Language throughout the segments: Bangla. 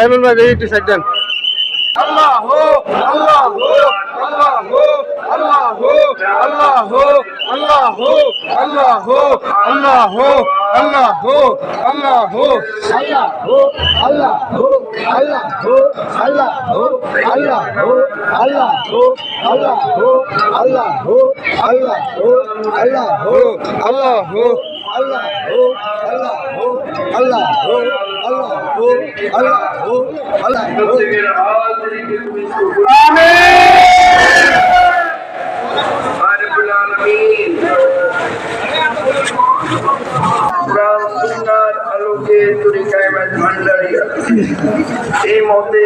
সাইমন ভাই দেখি একটু সাইড দেন। আল্লাহ আল্লাহ আল্লাহ আল্লাহ আল্লাহ আল্লাহ আল্লাহ আল্লাহ আল্লাহ আল্লাহ এই মতে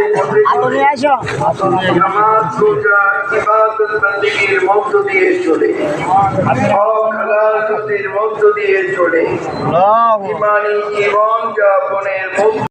নামাজ রোজা ইবাদত বন্দেগীর মধ্য দিয়ে চলে, হক হালাল রুজির মধ্য দিয়ে চলে, ঈমানী জীবন যাপনের মধ্য